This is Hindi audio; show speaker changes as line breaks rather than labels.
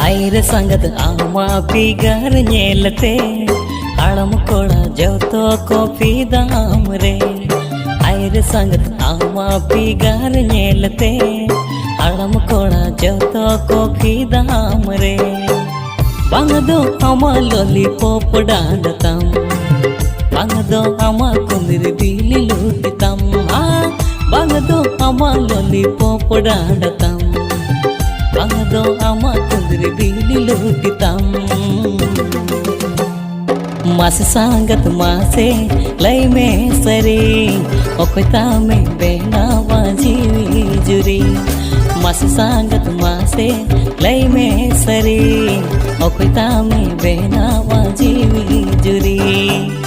आइरे संगत आमा बिगार नेलते आड़म कोड़ा जतो को पीदाम रे आइरे संगत आमा बिगार नेलते आड़म कोड़ा जतो को पीदाम रे बांगदो आमा लॉलीपॉप डांडतम बांगदो आमा कुंदिर बिली लूटितम बांगदो आमा लॉलीपॉप डांडतम बांगदो आमा कुंदिर बिली लूटितम मासे सांगत मासे लय में सरे ओकता में बेनावा जीवी जुरी मासे सांगत मासे लय में सरे ओकता में बेनावा जीवी जुरी।